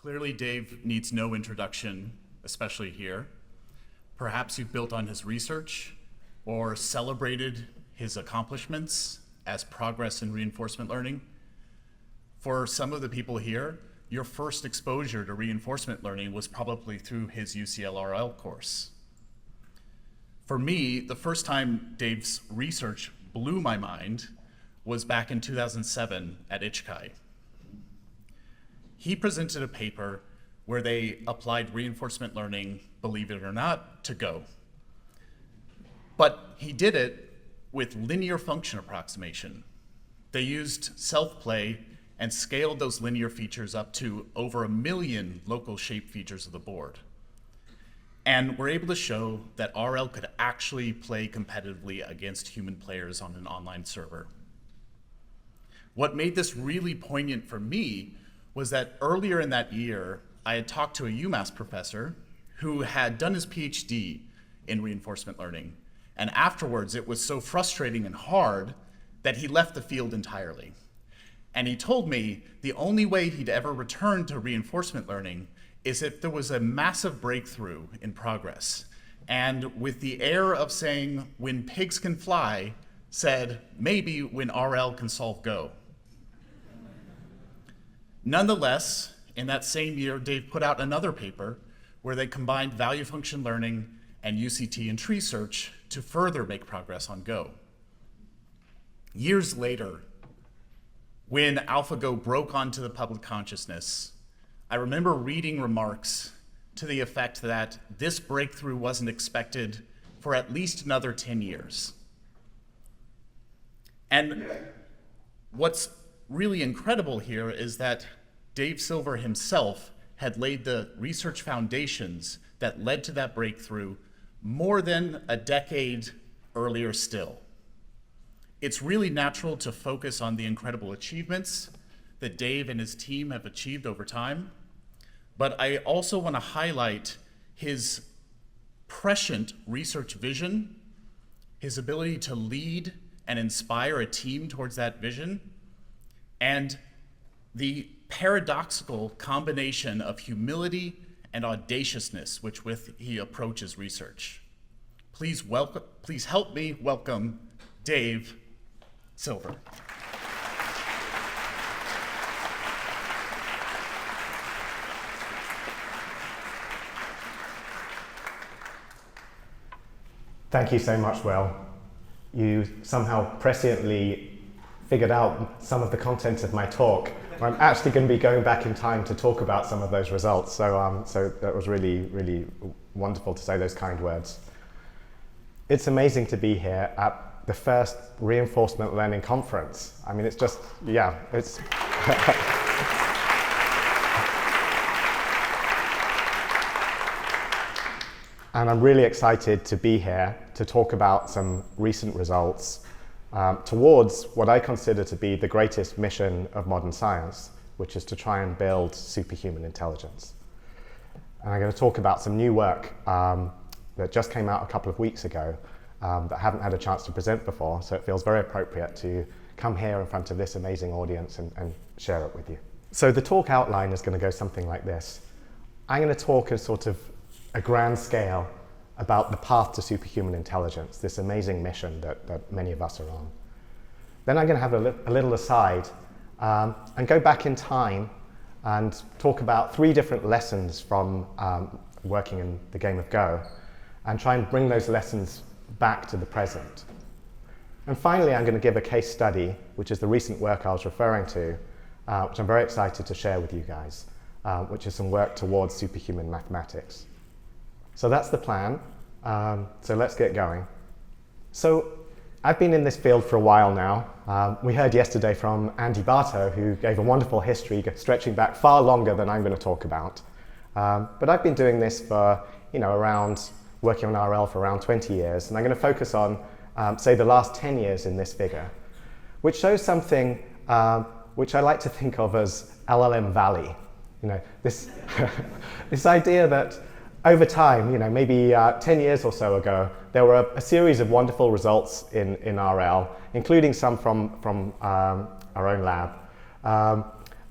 Clearly, Dave needs no introduction, especially here. Perhaps you've built on his research or celebrated his accomplishments as progress in reinforcement learning. For some of the people here, your first exposure to reinforcement learning was probably through his UCL-RL course. For me, the first time Dave's research blew my mind was back in 2007 at ICHCAI. He presented a paper where they applied reinforcement learning, believe it or not, to Go. But he did it with linear function approximation. They used self-play and scaled those linear features up to over 1 million local shape features of the board. And we're able to show that RL could actually play competitively against human players on an online server. What made this really poignant for me was that earlier in that year, I had talked to a UMass professor who had done his PhD in reinforcement learning. And afterwards, it was so frustrating and hard that he left the field entirely. And he told me the only way he'd ever return to reinforcement learning is if there was a massive breakthrough in progress. And with the air of saying, when pigs can fly, said, maybe when RL can solve Go. Nonetheless, in that same year, Dave put out another paper where they combined value function learning and UCT and tree search to further make progress on Go. Years later, when AlphaGo broke onto the public consciousness, I remember reading remarks to the effect that this breakthrough wasn't expected for at least another 10 years. And what's really incredible here is that Dave Silver himself had laid the research foundations that led to that breakthrough more than a decade earlier still. It's really natural to focus on the incredible achievements that Dave and his team have achieved over time, but I also want to highlight his prescient research vision, his ability to lead and inspire a team towards that vision, and the paradoxical combination of humility and audaciousness with he approaches research. Please help me welcome Dave Silver. Thank you so much, Will. You somehow presciently figured out some of the content of my talk. I'm actually going to be going back in time to talk about some of those results. So that was really, really wonderful to say those kind words. It's amazing to be here at the first reinforcement learning conference. I mean, it's just, yeah, it's... And I'm really excited to be here to talk about some recent results towards what I consider to be the greatest mission of modern science, which is to try and build superhuman intelligence. And I'm going to talk about some new work that just came out a couple of weeks ago that I haven't had a chance to present before, so it feels very appropriate to come here in front of this amazing audience and share it with you. So the talk outline is going to go something like this. I'm going to talk as sort of a grand scale about the path to superhuman intelligence, this amazing mission that many of us are on. Then I'm going to have a little aside and go back in time and talk about 3 different lessons from working in the game of Go and try and bring those lessons back to the present. And finally, I'm going to give a case study, which is the recent work I was referring to, which I'm very excited to share with you guys, which is some work towards superhuman mathematics. So that's the plan. So let's get going. So I've been in this field for a while now. We heard yesterday from Andy Bartow, who gave a wonderful history stretching back far longer than I'm going to talk about. But I've been doing this for, working on RL for around 20 years. And I'm going to focus on, say, the last 10 years in this figure, which shows something which I like to think of as LLM Valley. This, this idea that over time, maybe 10 years or so ago, there were a series of wonderful results in RL, including some from our own lab.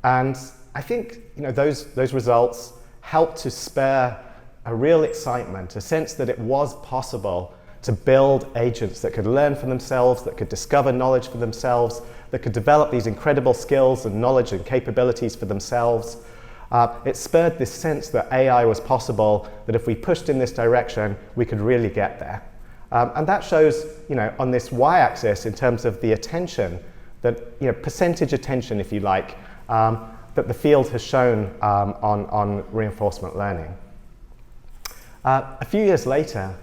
And I think those results helped to spur a real excitement, a sense that it was possible to build agents that could learn for themselves, that could discover knowledge for themselves, that could develop these incredible skills and knowledge and capabilities for themselves. It spurred this sense that AI was possible, that if we pushed in this direction, we could really get there. And that shows, on this y-axis in terms of the attention, that percentage attention, if you like, that the field has shown on reinforcement learning. A few years later,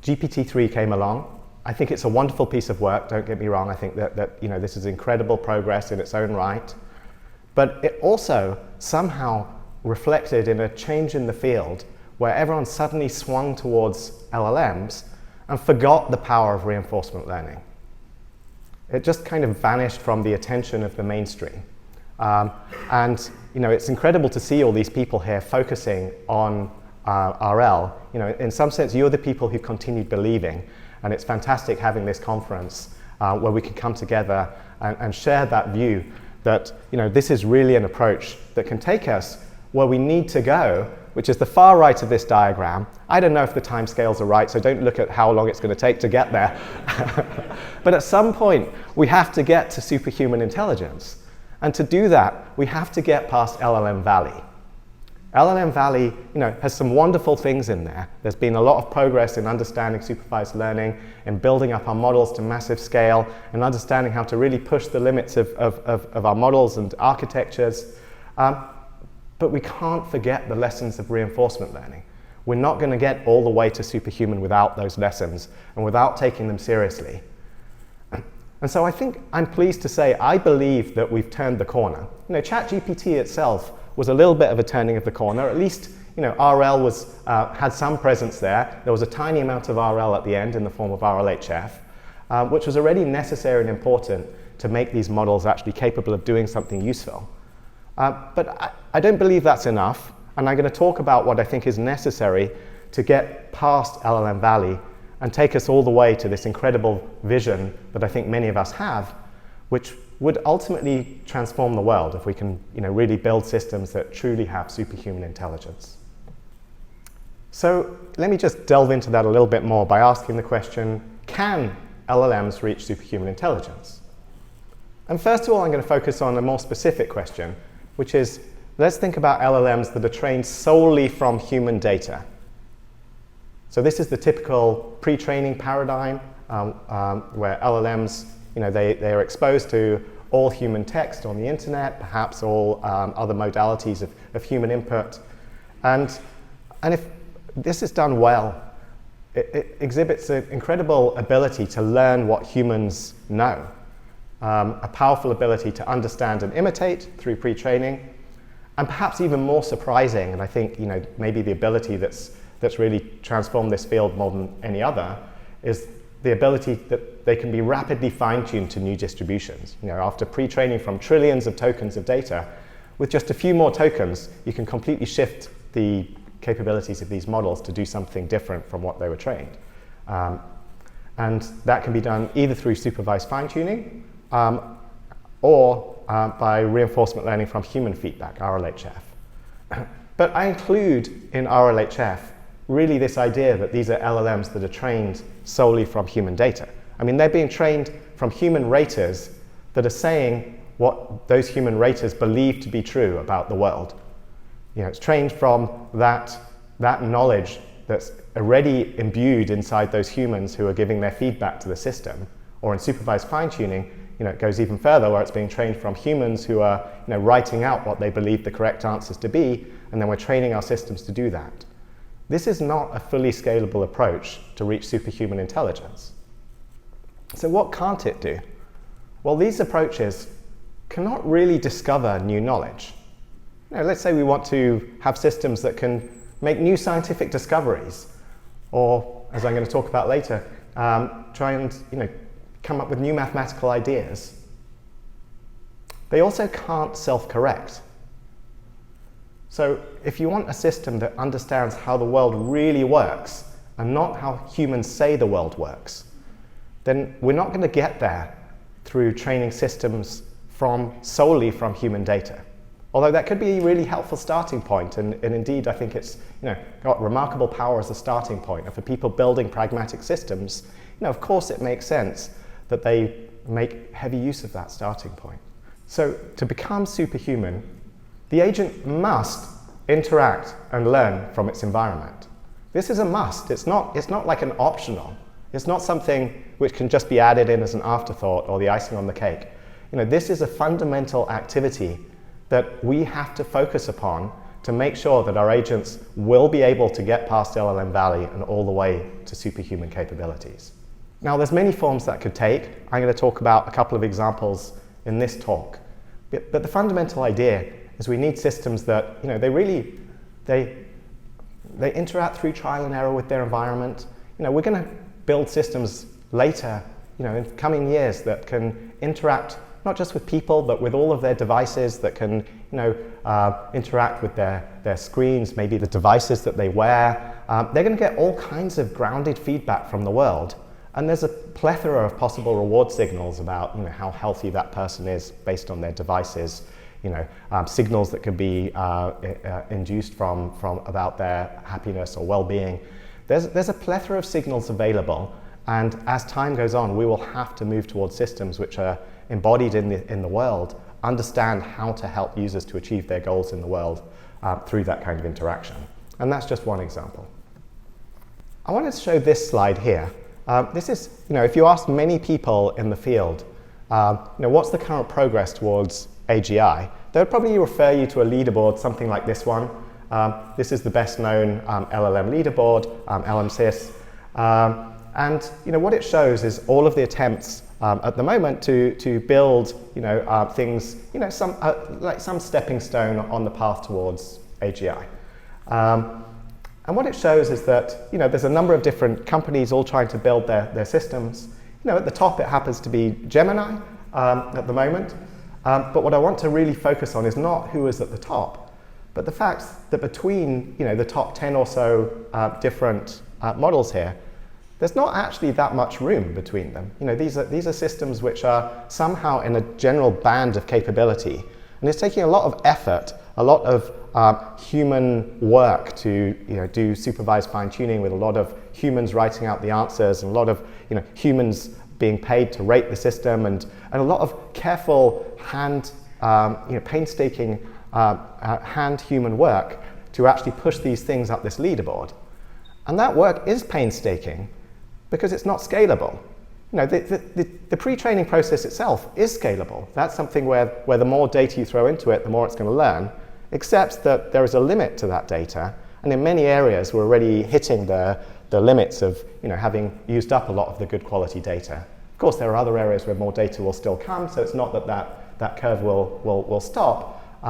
GPT-3 came along. I think it's a wonderful piece of work, don't get me wrong. I think that this is incredible progress in its own right. But it also somehow reflected in a change in the field where everyone suddenly swung towards LLMs and forgot the power of reinforcement learning. It just kind of vanished from the attention of the mainstream. And it's incredible to see all these people here focusing on RL. In some sense, you're the people who continued believing, and it's fantastic having this conference where we can come together and share that view that this is really an approach that can take us where we need to go, which is the far right of this diagram. I don't know if the timescales are right, so don't look at how long it's going to take to get there. But at some point, we have to get to superhuman intelligence. And to do that, we have to get past LLM Valley. LLM Valley, has some wonderful things in there. There's been a lot of progress in understanding supervised learning, in building up our models to massive scale, and understanding how to really push the limits of our models and architectures. But we can't forget the lessons of reinforcement learning. We're not going to get all the way to superhuman without those lessons and without taking them seriously. And so I think I'm pleased to say I believe that we've turned the corner. ChatGPT itself was a little bit of a turning of the corner. At least, RL had some presence there. There was a tiny amount of RL at the end in the form of RLHF, which was already necessary and important to make these models actually capable of doing something useful. But I don't believe that's enough, and I'm going to talk about what I think is necessary to get past LLM Valley and take us all the way to this incredible vision that I think many of us have, which would ultimately transform the world if we can really build systems that truly have superhuman intelligence. So let me just delve into that a little bit more by asking the question, can LLMs reach superhuman intelligence? And first of all, I'm going to focus on a more specific question, which is, let's think about LLMs that are trained solely from human data. So this is the typical pre-training paradigm where LLMs, they are exposed to all human text on the internet, perhaps all other modalities of human input. And if this is done well, it exhibits an incredible ability to learn what humans know, a powerful ability to understand and imitate through pre-training, and perhaps even more surprising, and I think maybe the ability that's really transformed this field more than any other, is the ability that they can be rapidly fine-tuned to new distributions. After pre-training from trillions of tokens of data, with just a few more tokens, you can completely shift the capabilities of these models to do something different from what they were trained. And that can be done either through supervised fine-tuning or by reinforcement learning from human feedback, RLHF. But I include in RLHF really this idea that these are LLMs that are trained solely from human data. I mean, they're being trained from human raters that are saying what those human raters believe to be true about the world. It's trained from that knowledge that's already imbued inside those humans who are giving their feedback to the system. Or in supervised fine-tuning, it goes even further, where it's being trained from humans who are writing out what they believe the correct answers to be, and then we're training our systems to do that. This is not a fully scalable approach to reach superhuman intelligence. So what can't it do? Well, these approaches cannot really discover new knowledge. Let's say we want to have systems that can make new scientific discoveries, or, as I'm going to talk about later, try and come up with new mathematical ideas. They also can't self-correct. So if you want a system that understands how the world really works and not how humans say the world works, then we're not going to get there through training systems solely from human data. Although that could be a really helpful starting point, and indeed I think it's got remarkable power as a starting point. And for people building pragmatic systems, of course it makes sense that they make heavy use of that starting point. So to become superhuman, the agent must interact and learn from its environment. This is a must. It's not like an optional. It's not something which can just be added in as an afterthought or the icing on the cake. This is a fundamental activity that we have to focus upon to make sure that our agents will be able to get past LLM Valley and all the way to superhuman capabilities. Now, there's many forms that could take. I'm going to talk about a couple of examples in this talk. But the fundamental idea is we need systems that, they interact through trial and error with their environment. We're going to build systems later, in coming years that can interact not just with people, but with all of their devices that can, interact with their screens, maybe the devices that they wear. They're going to get all kinds of grounded feedback from the world. And there's a plethora of possible reward signals about how healthy that person is based on their devices. Signals that could be induced from about their happiness or well-being. There's a plethora of signals available, and as time goes on, we will have to move towards systems which are embodied in the world, understand how to help users to achieve their goals in the world through that kind of interaction. And that's just one example. I wanted to show this slide here. This is, if you ask many people in the field, what's the current progress towards AGI, they would probably refer you to a leaderboard, something like this one. This is the best known LLM leaderboard, LMSys. And what it shows is all of the attempts at the moment to build things, some stepping stone on the path towards AGI. And what it shows is that there's a number of different companies all trying to build their systems. At the top it happens to be Gemini at the moment. But what I want to really focus on is not who is at the top, but the fact that between the top 10 or so different models here, there's not actually that much room between them. These are systems which are somehow in a general band of capability, and it's taking a lot of effort, a lot of human work to do supervised fine-tuning, with a lot of humans writing out the answers and a lot of humans being paid to rate the system, and a lot of careful painstaking hand human work to actually push these things up this leaderboard. And that work is painstaking because it's not scalable. The pre-training process itself is scalable. That's something where the more data you throw into it, the more it's going to learn, except that there is a limit to that data. And in many areas, we're already hitting the limits of having used up a lot of the good quality data. Of course, there are other areas where more data will still come, so it's not that curve will stop,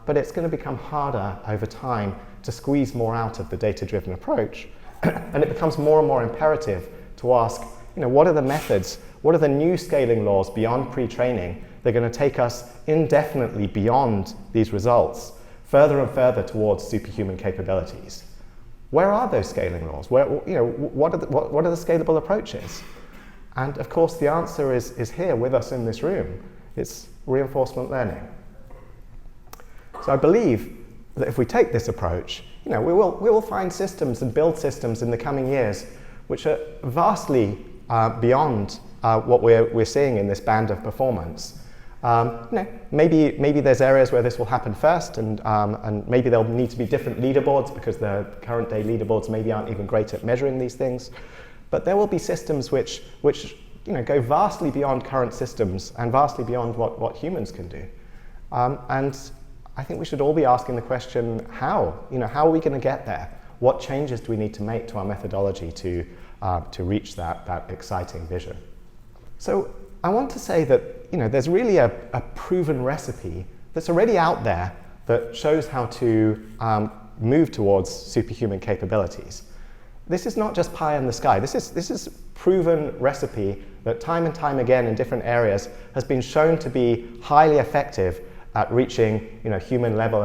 but it's going to become harder over time to squeeze more out of the data-driven approach. And it becomes more and more imperative to ask, what are the methods, what are the new scaling laws beyond pre-training that are going to take us indefinitely beyond these results, further and further towards superhuman capabilities? Where are those scaling laws? What are the scalable approaches? And of course, the answer is here with us in this room. It's reinforcement learning. So I believe that if we take this approach, we will find systems and build systems in the coming years which are vastly beyond what we're seeing in this band of performance. Maybe there's areas where this will happen first, and maybe there'll need to be different leaderboards because the current day leaderboards maybe aren't even great at measuring these things. But there will be systems which go vastly beyond current systems and vastly beyond what humans can do. And I think we should all be asking the question, how? How are we going to get there? What changes do we need to make to our methodology to reach that exciting vision? So I want to say that there's really a proven recipe that's already out there that shows how to move towards superhuman capabilities. This is not just pie in the sky. This is proven recipe that time and time again in different areas has been shown to be highly effective at reaching human level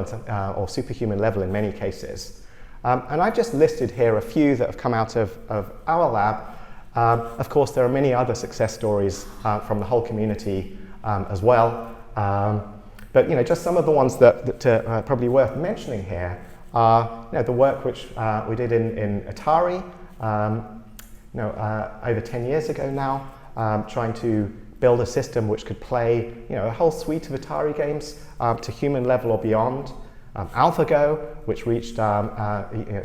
or superhuman level in many cases. And I've just listed here a few that have come out of our lab. Of course, there are many other success stories from the whole community as well. But just some of the ones that are probably worth mentioning here are the work which we did in Atari over 10 years ago now, trying to build a system which could play a whole suite of Atari games to human level or beyond. AlphaGo, which reached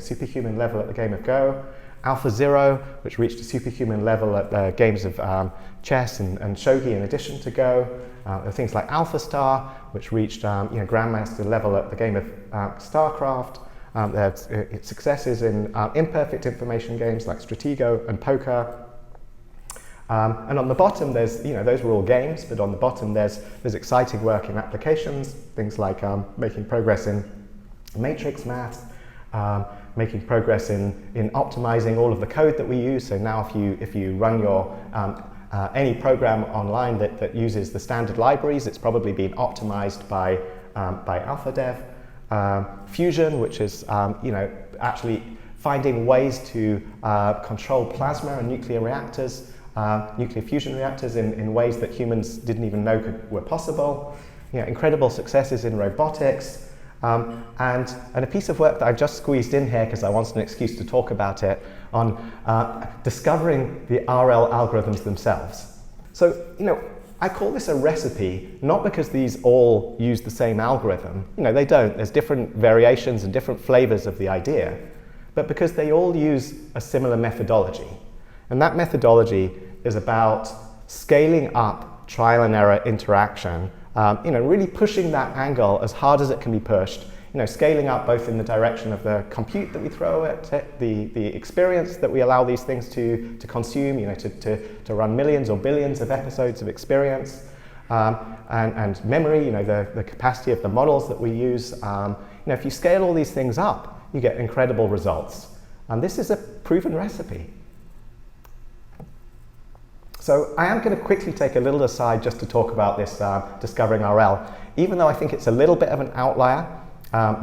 superhuman level at the game of Go. AlphaZero, which reached a superhuman level at the games of chess and shogi in addition to Go. There are things like AlphaStar, which reached Grandmaster level at the game of StarCraft. There's successes in imperfect information games like Stratego and Poker. And on the bottom, there's those were all games, but on the bottom there's exciting work in applications, things like making progress in matrix math, making progress in optimizing all of the code that we use. So now if you run your any program online that uses the standard libraries, it's probably been optimized by AlphaDev. Fusion, which is actually finding ways to control plasma and nuclear reactors, nuclear fusion reactors in ways that humans didn't even know were possible. Incredible successes in robotics. And a piece of work that I've just squeezed in here because I wanted an excuse to talk about it on discovering the RL algorithms themselves. So, I call this a recipe, not because these all use the same algorithm. They don't. There's different variations and different flavors of the idea, but because they all use a similar methodology. And that methodology is about scaling up trial and error interaction, really pushing that angle as hard as it can be pushed, scaling up both in the direction of the compute that we throw at it, the experience that we allow these things to consume, to run millions or billions of episodes of experience, and memory, the capacity of the models that we use. If you scale all these things up, you get incredible results. And this is a proven recipe. So I am going to quickly take a little aside just to talk about this discovering RL, even though I think it's a little bit of an outlier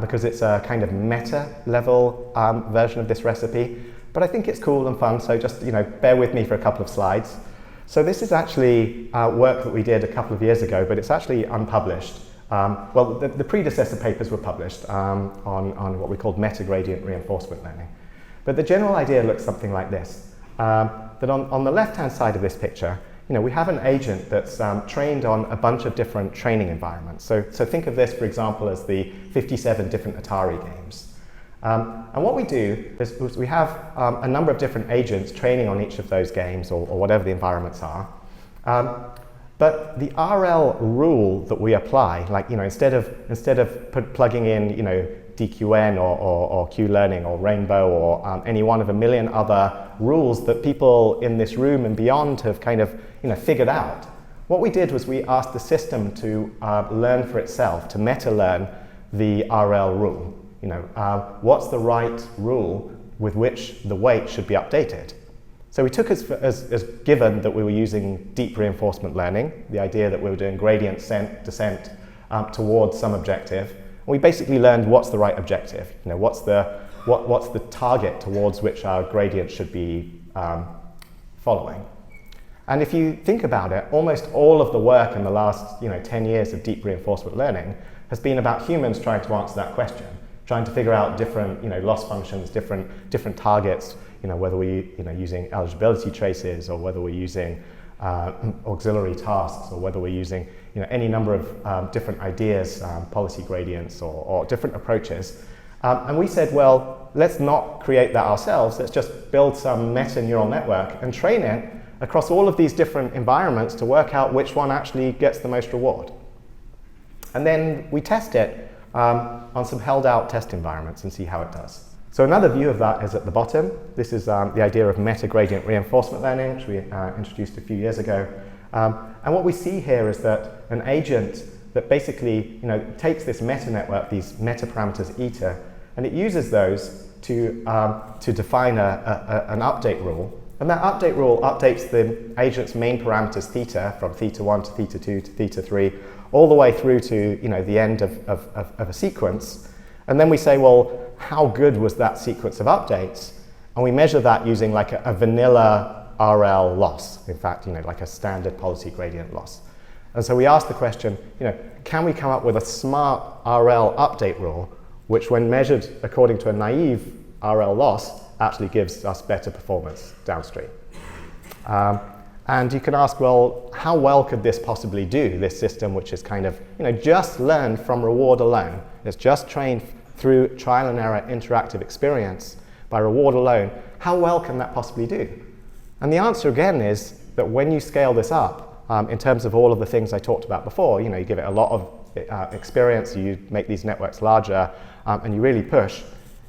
because it's a kind of meta level version of this recipe. But I think it's cool and fun, so just bear with me for a couple of slides. So this is actually work that we did a couple of years ago, but it's actually unpublished. Well, the predecessor papers were published on what we called meta-gradient reinforcement learning. But the general idea looks something like this. That on the left-hand side of this picture, we have an agent that's trained on a bunch of different training environments. So think of this, for example, as the 57 different Atari games. And what we do is we have a number of different agents training on each of those games or whatever the environments are. But the RL rule that we apply, like instead of plugging in DQN or Q-learning or Rainbow or any one of a million other rules that people in this room and beyond have kind of figured out. What we did was we asked the system to learn for itself, to meta-learn the RL rule. What's the right rule with which the weight should be updated? So we took as given that we were using deep reinforcement learning, the idea that we were doing gradient descent towards some objective. We basically learned what's the right objective, what's the target towards which our gradient should be following. And if you think about it, almost all of the work in the last 10 years of deep reinforcement learning has been about humans trying to answer that question, trying to figure out different loss functions, different targets, whether we're using eligibility traces or whether we're using auxiliary tasks or whether we're using any number of different ideas, policy gradients or different approaches. And we said, well, let's not create that ourselves. Let's just build some meta neural network and train it across all of these different environments to work out which one actually gets the most reward. And then we test it on some held out test environments and see how it does. So another view of that is at the bottom. This is the idea of meta-gradient reinforcement learning, which we introduced a few years ago. And what we see here is that an agent that basically takes this meta network, these meta parameters eta, and it uses those to define an update rule. And that update rule updates the agent's main parameters theta from theta 1 to theta 2 to theta 3, all the way through to the end of a sequence. And then we say, well, how good was that sequence of updates? And we measure that using like a vanilla RL loss, in fact, like a standard policy gradient loss. And so we asked the question, can we come up with a smart RL update rule, which when measured according to a naive RL loss, actually gives us better performance downstream. And you can ask, well, how well could this possibly do, this system which is kind of, just learned from reward alone. It's just trained through trial and error interactive experience by reward alone. How well can that possibly do? And the answer again is that when you scale this up, in terms of all of the things I talked about before, you give it a lot of experience, you make these networks larger, and you really push,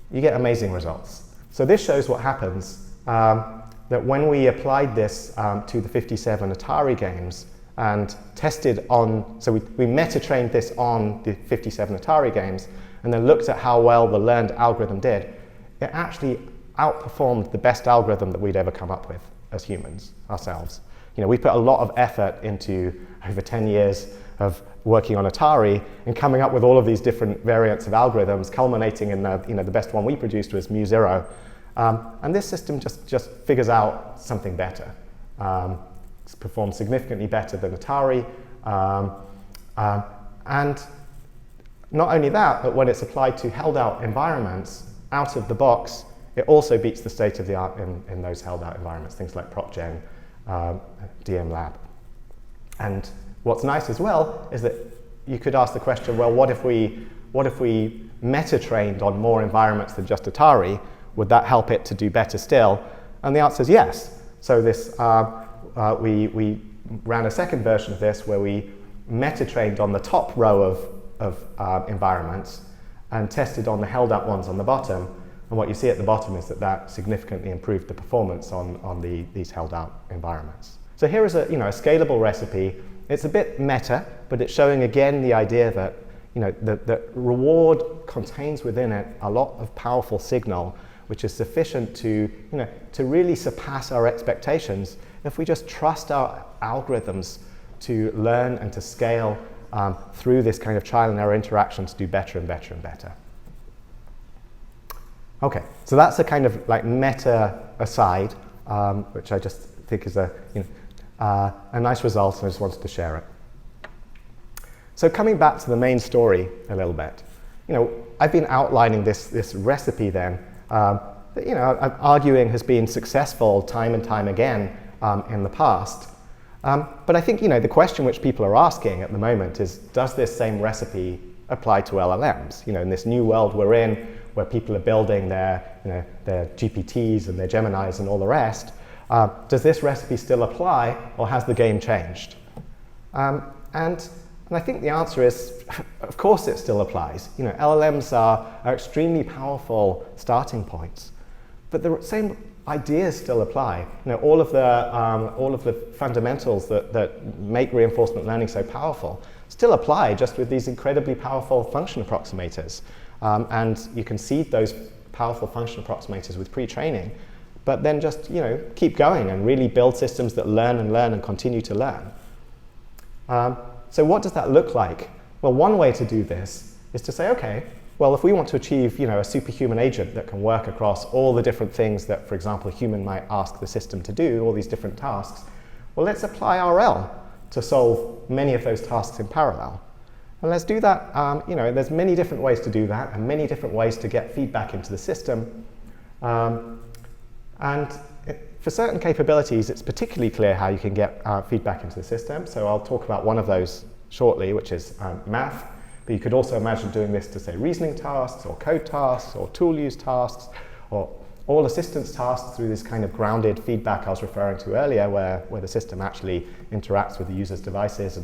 you get amazing results. So this shows what happens that when we applied this to the 57 Atari games and tested on, so we meta-trained this on the 57 Atari games and then looked at how well the learned algorithm did, it actually outperformed the best algorithm that we'd ever come up with as humans, ourselves. We put a lot of effort into over 10 years of working on Atari and coming up with all of these different variants of algorithms, culminating in the best one we produced was mu0. And this system just figures out something better. It's performed significantly better than Atari. And not only that, but when it's applied to held out environments, out of the box, it also beats the state of the art in those held out environments, things like PropGen, DM Lab. And what's nice as well is that you could ask the question, well, what if we meta-trained on more environments than just Atari? Would that help it to do better still? And the answer is yes. So this, we ran a second version of this where we meta-trained on the top row of environments and tested on the held-up ones on the bottom. And what you see at the bottom is that significantly improved the performance on these held-out environments. So here is a scalable recipe. It's a bit meta, but it's showing again the idea that the reward contains within it a lot of powerful signal, which is sufficient to really surpass our expectations if we just trust our algorithms to learn and to scale through this kind of trial and error interaction to do better and better and better. Okay, so that's a kind of like meta aside, which I just think is a nice result, and I just wanted to share it. So coming back to the main story a little bit, I've been outlining this recipe then that I'm arguing has been successful time and time again in the past. But I think the question which people are asking at the moment is, does this same recipe apply to LLMs? In this new world we're in, where people are building their GPTs and their Geminis and all the rest, does this recipe still apply, or has the game changed? And I think the answer is, of course it still applies. LLMs are extremely powerful starting points, but the same ideas still apply. All of the fundamentals that make reinforcement learning so powerful still apply, just with these incredibly powerful function approximators. And you can seed those powerful function approximators with pre-training, but then just keep going and really build systems that learn and continue to learn. So what does that look like? Well, one way to do this is to say, okay, well, if we want to achieve a superhuman agent that can work across all the different things that, for example, a human might ask the system to do, all these different tasks, well, let's apply RL to solve many of those tasks in parallel. And let's do that, there's many different ways to do that and many different ways to get feedback into the system. For certain capabilities, it's particularly clear how you can get feedback into the system. So I'll talk about one of those shortly, which is math. But you could also imagine doing this to, say, reasoning tasks or code tasks or tool use tasks or all assistance tasks through this kind of grounded feedback I was referring to earlier, where the system actually interacts with the user's devices.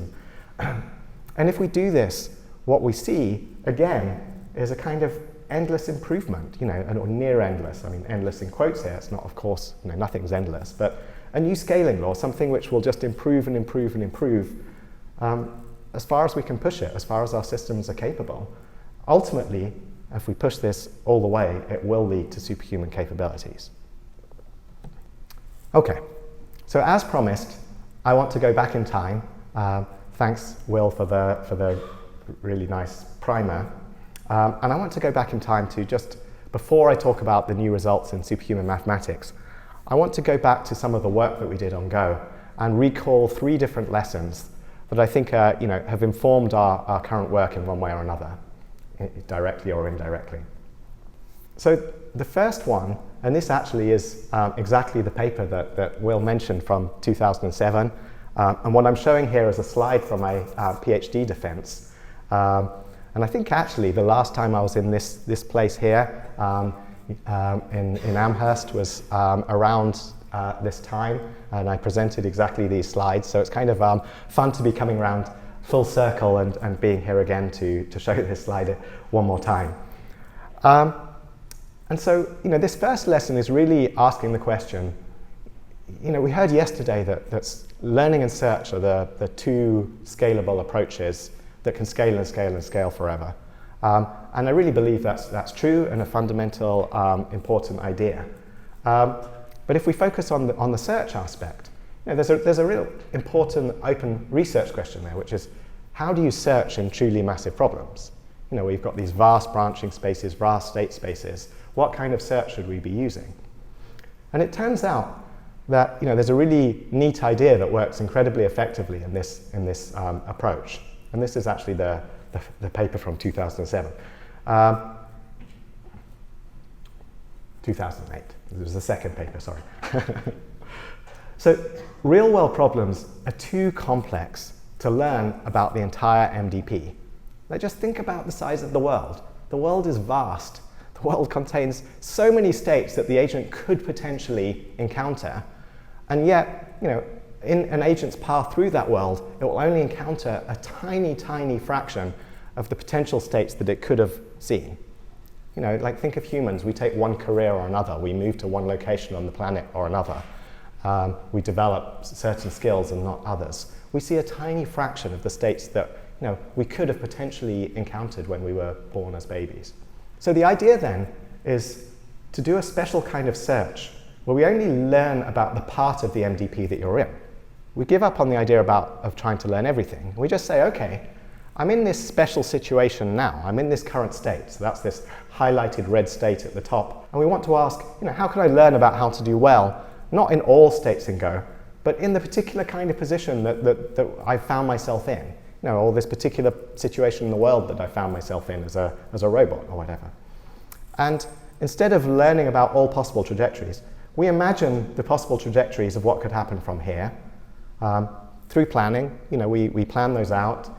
And if we do this, what we see, again, is a kind of endless improvement, or near endless. I mean, endless in quotes here. It's not, of course, nothing's endless, but a new scaling law, something which will just improve and improve and improve as far as we can push it, as far as our systems are capable. Ultimately, if we push this all the way, it will lead to superhuman capabilities. Okay, so as promised, I want to go back in time. Thanks, Will, for the really nice primer. And I want to go back in time to just, before I talk about the new results in superhuman mathematics, I want to go back to some of the work that we did on Go and recall 3 different lessons that I think have informed our current work in one way or another, directly or indirectly. So the first one, and this actually is exactly the paper that Will mentioned from 2007, and what I'm showing here is a slide from my PhD defense. And I think actually the last time I was in this place here in Amherst was around this time, and I presented exactly these slides. So it's kind of fun to be coming around full circle and being here again to show this slide one more time. And so, this first lesson is really asking the question, we heard yesterday that learning and search are the two scalable approaches that can scale and scale and scale forever. And I really believe that's true and a fundamental important idea. But if we focus on the search aspect, there's a real important open research question there, which is how do you search in truly massive problems? We've got these vast branching spaces, vast state spaces. What kind of search should we be using? And it turns out that there's a really neat idea that works incredibly effectively in this approach. And this is actually the paper from 2007. 2008. It was the second paper, sorry. So real-world problems are too complex to learn about the entire MDP. Now just think about the size of the world. The world is vast. The world contains so many states that the agent could potentially encounter, and yet, in an agent's path through that world, it will only encounter a tiny, tiny fraction of the potential states that it could have seen. Like think of humans, we take one career or another, we move to one location on the planet or another. We develop certain skills and not others. We see a tiny fraction of the states that we could have potentially encountered when we were born as babies. So the idea then is to do a special kind of search where we only learn about the part of the MDP that you're in. We give up on the idea of trying to learn everything. We just say, okay, I'm in this special situation now. I'm in this current state. So that's this highlighted red state at the top. And we want to ask, how can I learn about how to do well, not in all states in Go, but in the particular kind of position that I found myself in, or this particular situation in the world that I found myself in as a robot or whatever. And instead of learning about all possible trajectories, we imagine the possible trajectories of what could happen from here. Through planning, we plan those out.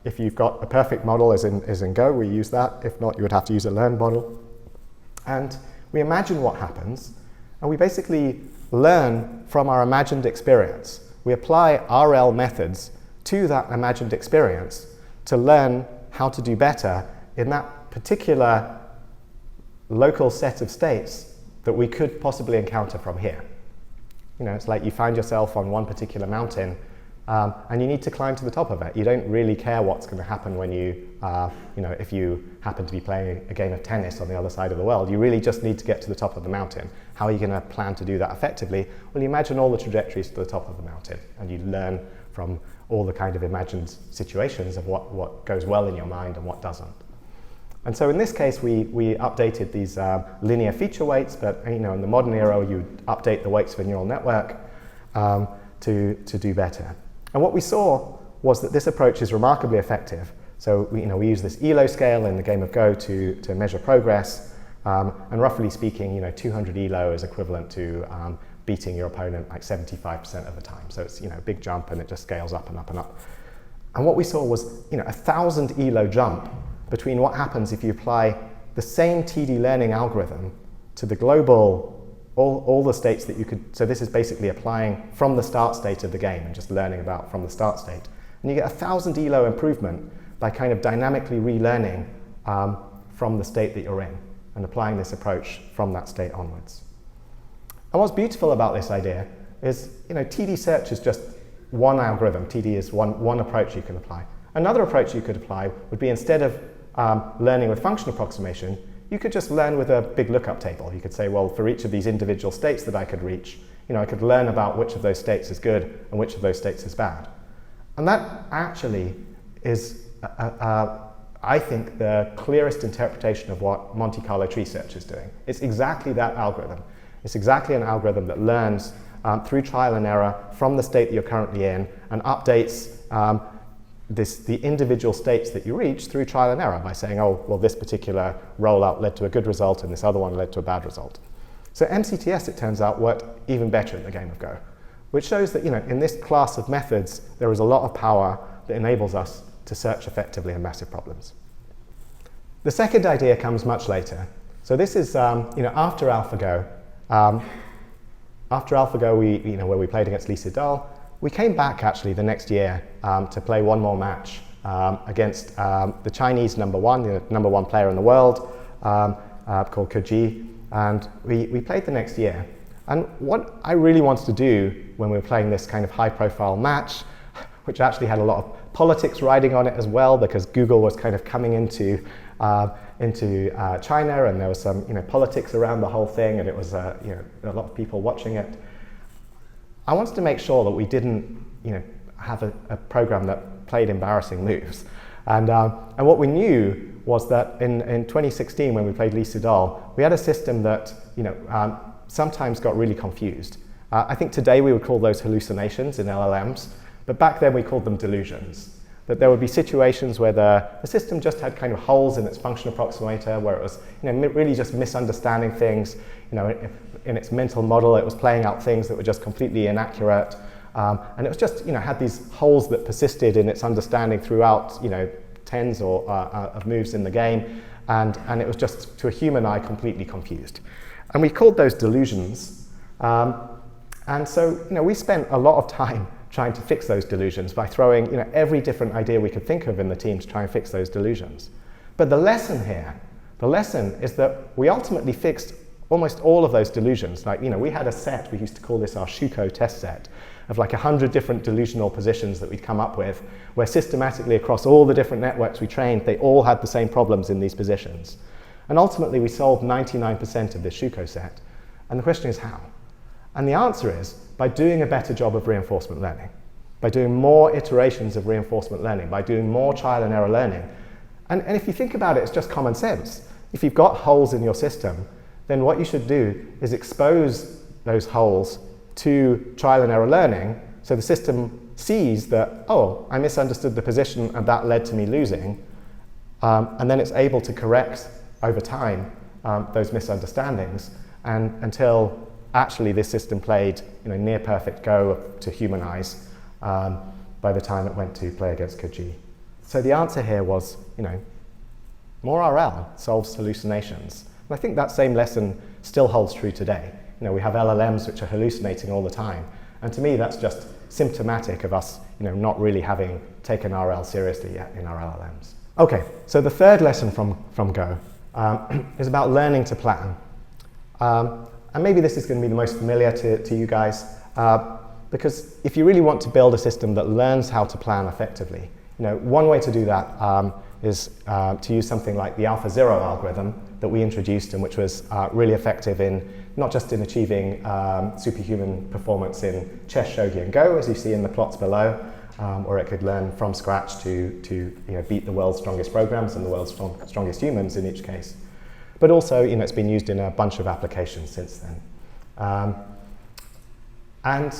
If you've got a perfect model as in Go, we use that. If not, you would have to use a learned model. And we imagine what happens, and we basically learn from our imagined experience. We apply RL methods to that imagined experience to learn how to do better in that particular local set of states that we could possibly encounter from here. It's like you find yourself on one particular mountain and you need to climb to the top of it. You don't really care what's going to happen when if you happen to be playing a game of tennis on the other side of the world. You really just need to get to the top of the mountain. How are you going to plan to do that effectively? Well, you imagine all the trajectories to the top of the mountain, and you learn from all the kind of imagined situations of what goes well in your mind and what doesn't. And so in this case, we updated these linear feature weights, but in the modern era, you update the weights of a neural network to do better. And what we saw was that this approach is remarkably effective. So we use this ELO scale in the game of Go to measure progress, and roughly speaking, 200 ELO is equivalent to beating your opponent like 75% of the time. So it's a big jump, and it just scales up and up and up. And what we saw was 1,000 ELO jump between what happens if you apply the same TD learning algorithm to the global, all the states that you could. So this is basically applying from the start state of the game and just learning about from the start state. And you get 1,000 ELO improvement by kind of dynamically relearning from the state that you're in and applying this approach from that state onwards. And what's beautiful about this idea is, TD search is just one algorithm. TD is one approach you can apply. Another approach you could apply would be, instead of learning with function approximation, you could just learn with a big lookup table. You could say, well, for each of these individual states that I could reach, I could learn about which of those states is good and which of those states is bad. And that actually is, I think, the clearest interpretation of what Monte Carlo tree search is doing. It's exactly that algorithm. It's exactly an algorithm that learns through trial and error from the state that you're currently in, and updates the individual states that you reach through trial and error by saying, oh, well, this particular rollout led to a good result and this other one led to a bad result. So MCTS, it turns out, worked even better at the game of Go, which shows that, in this class of methods, there is a lot of power that enables us to search effectively in massive problems. The second idea comes much later. So this is, after AlphaGo. After AlphaGo, where we played against Lee Sedol, we came back actually the next year to play one more match against the Chinese number one player in the world called Koji, and we played the next year. And what I really wanted to do when we were playing this kind of high-profile match, which actually had a lot of politics riding on it as well, because Google was kind of coming into China, and there was some politics around the whole thing, and it was a lot of people watching it. I wanted to make sure that we didn't have a program that played embarrassing moves, and what we knew was that in 2016 when we played Lee Sedol, we had a system that sometimes got really confused. I think today we would call those hallucinations in LLMs, but back then we called them delusions. That there would be situations where the system just had kind of holes in its function approximator, where it was really just misunderstanding things. In its mental model, it was playing out things that were just completely inaccurate, and it was just had these holes that persisted in its understanding throughout tens of moves in the game, and it was just to a human eye completely confused. And we called those delusions, and so we spent a lot of time trying to fix those delusions by throwing every different idea we could think of in the team to try and fix those delusions. But the lesson is that we ultimately fixed almost all of those delusions. Like, we had a set, we used to call this our Shuko test set, of like 100 different delusional positions that we'd come up with, where systematically across all the different networks we trained, they all had the same problems in these positions. And ultimately we solved 99% of this Shuko set. And the question is how? And the answer is by doing a better job of reinforcement learning, by doing more iterations of reinforcement learning, by doing more trial and error learning. And if you think about it, it's just common sense. If you've got holes in your system, then what you should do is expose those holes to trial and error learning, so the system sees that, oh, I misunderstood the position and that led to me losing, and then it's able to correct over time those misunderstandings, and until actually this system played near perfect Go to human eyes by the time it went to play against Koji. So the answer here was, more RL solves hallucinations. And I think that same lesson still holds true today. We have LLMs which are hallucinating all the time. And to me, that's just symptomatic of us not really having taken RL seriously yet in our LLMs. Okay, so the third lesson from Go is about learning to plan. And maybe this is going to be the most familiar to you guys, because if you really want to build a system that learns how to plan effectively, one way to do that is to use something like the AlphaZero algorithm that we introduced, and which was really effective in not just in achieving superhuman performance in chess, shogi, and Go, as you see in the plots below, or it could learn from scratch to beat the world's strongest programs and the world's strongest humans in each case. But also, it's been used in a bunch of applications since then. And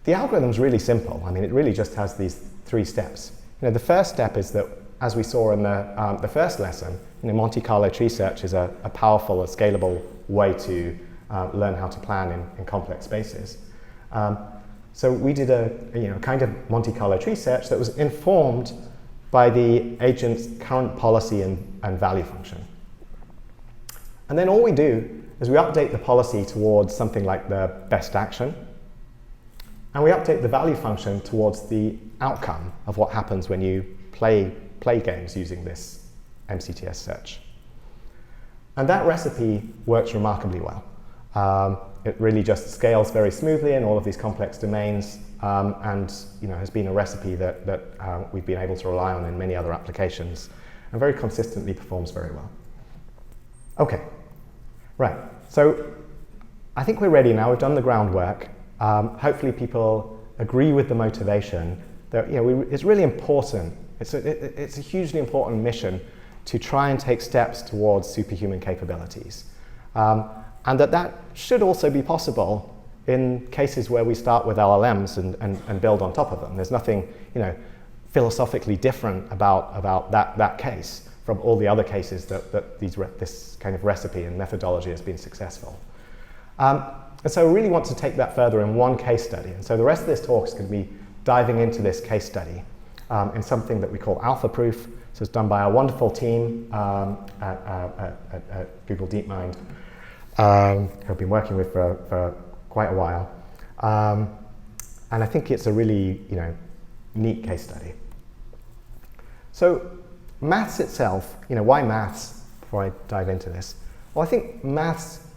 the algorithm's really simple. I mean, it really just has these 3 steps. The first step is that, as we saw in the first lesson, Monte Carlo tree search is a powerful, a scalable way to learn how to plan in complex spaces. So we did a kind of Monte Carlo tree search that was informed by the agent's current policy and value function. And then all we do is we update the policy towards something like the best action, and we update the value function towards the outcome of what happens when you play games using this MCTS search. And that recipe works remarkably well. It really just scales very smoothly in all of these complex domains, and has been a recipe that we've been able to rely on in many other applications, and very consistently performs very well. Okay. Right, so I think we're ready now. We've done the groundwork. Hopefully people agree with the motivation that it's really important. It's a hugely important mission to try and take steps towards superhuman capabilities. And that should also be possible in cases where we start with LLMs and build on top of them. There's nothing, philosophically different about that case from all the other cases that this kind of recipe and methodology has been successful. And so I really want to take that further in one case study. And so the rest of this talk is going to be diving into this case study in something that we call AlphaProof. So it's done by a wonderful team at Google DeepMind, who I've been working with for quite a while. And I think it's a really neat case study. So maths itself, why maths, before I dive into this? Well, I think maths,